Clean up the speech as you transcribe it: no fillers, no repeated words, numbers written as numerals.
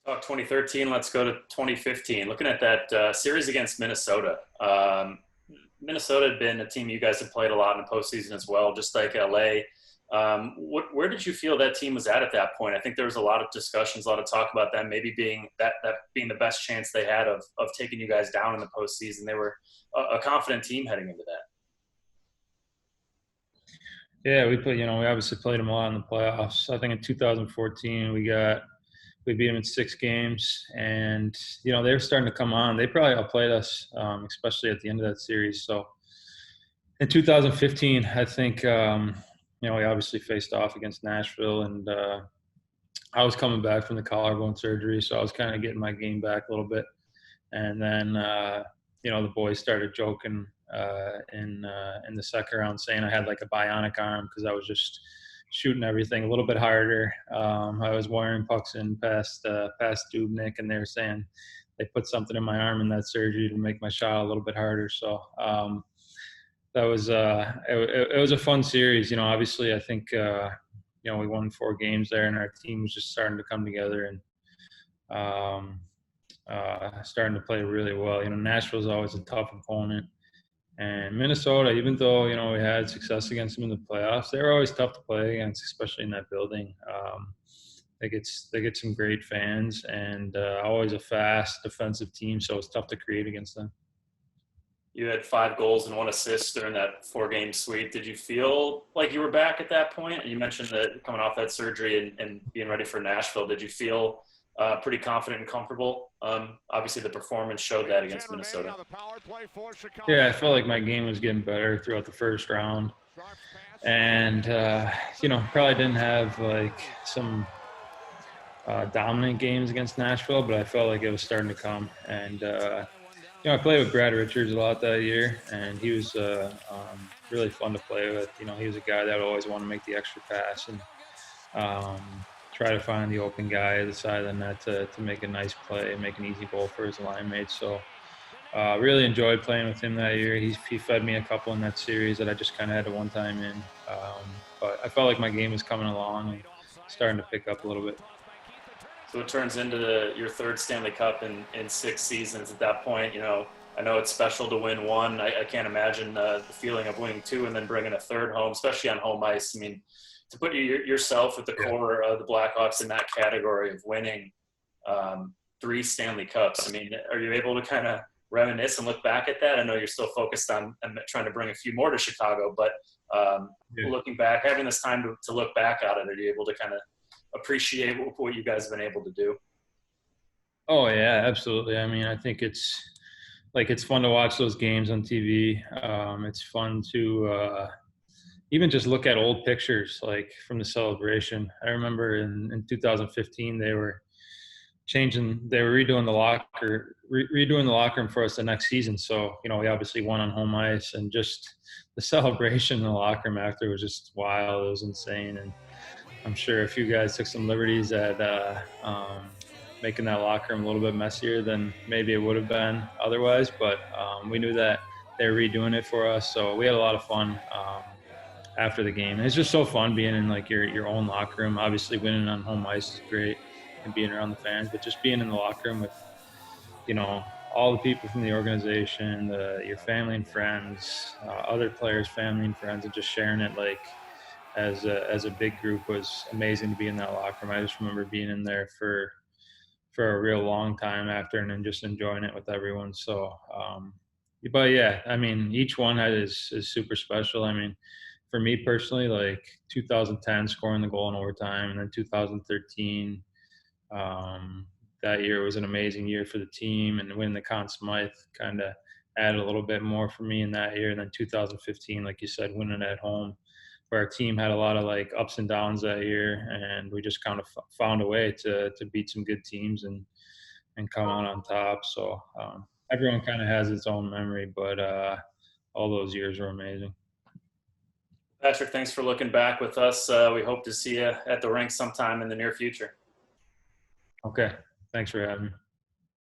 Oh, 2013. Let's go to 2015. Looking at that series against Minnesota. Minnesota had been a team you guys had played a lot in the postseason as well, just like LA. Where did you feel that team was at that point? I think there was a lot of discussions, a lot of talk about them maybe being that being the best chance they had of taking you guys down in the postseason. They were a confident team heading into that. Yeah, we obviously played them a lot in the playoffs. I think in 2014 we beat them in 6 games, and they were starting to come on. They probably outplayed us, especially at the end of that series. So in 2015, I think we obviously faced off against Nashville, and I was coming back from the collarbone surgery, so I was kind of getting my game back a little bit. And then the boys started joking in the second round, saying I had like a bionic arm because I was just shooting everything a little bit harder. I was wiring pucks in past Dubnik, and they were saying they put something in my arm in that surgery to make my shot a little bit harder. So that was it was a fun series. Obviously I think we won 4 games there, and our team was just starting to come together and starting to play really well. Nashville's always a tough opponent, and Minnesota, even though we had success against them in the playoffs, they were always tough to play against, especially in that building. They get some great fans, and always a fast defensive team, so it's tough to create against them. You had 5 goals and 1 assist during that 4-game sweep. Did you feel like you were back at that point? You mentioned that coming off that surgery and being ready for Nashville. Did you feel pretty confident and comfortable? Obviously, the performance showed that against Minnesota. Yeah, I felt like my game was getting better throughout the first round, and probably didn't have like some dominant games against Nashville, but I felt like it was starting to come. And I played with Brad Richards a lot that year, and he was really fun to play with. He was a guy that would always want to make the extra pass and um, try to find the open guy at the side of the net to make a nice play, make an easy goal for his line mates. So really enjoyed playing with him that year. He fed me a couple in that series that I just kind of had to one time in. But I felt like my game was coming along and starting to pick up a little bit. So it turns into your third Stanley Cup in 6 seasons. At that point, I know it's special to win one. I can't imagine the feeling of winning two and then bringing a third home, especially on home ice. I mean, to put yourself at the core of the Blackhawks in that category of winning 3 Stanley Cups. I mean, are you able to kind of reminisce and look back at that? I know you're still focused on trying to bring a few more to Chicago, but looking back, having this time to look back at it, are you able to kind of appreciate what you guys have been able to do? Oh yeah, absolutely. I mean, I think it's fun to watch those games on TV. It's fun to even just look at old pictures like from the celebration. I remember in 2015 they were redoing the locker room for us the next season. So we obviously won on home ice, and just the celebration in the locker room after was just wild. It was insane, and I'm sure a few guys took some liberties at making that locker room a little bit messier than maybe it would have been otherwise. But we knew that they were redoing it for us, so we had a lot of fun after the game. And it's just so fun being in like your own locker room. Obviously, winning on home ice is great, and being around the fans, but just being in the locker room with all the people from the organization, your family and friends, other players' family and friends, and just sharing it like as a big group was amazing to be in that locker room. I just remember being in there for a real long time after, and then just enjoying it with everyone. So, but yeah, I mean, each one is super special. I mean, for me personally, like 2010 scoring the goal in overtime, and then 2013, that year was an amazing year for the team, and winning the Conn Smythe kind of added a little bit more for me in that year. And then 2015, like you said, winning at home, where our team had a lot of like ups and downs that year, and we just kind of found a way to beat some good teams and come out on top. So everyone kind of has its own memory, but all those years were amazing. Patrick, thanks for looking back with us. We hope to see you at the rink sometime in the near future. Okay, thanks for having me.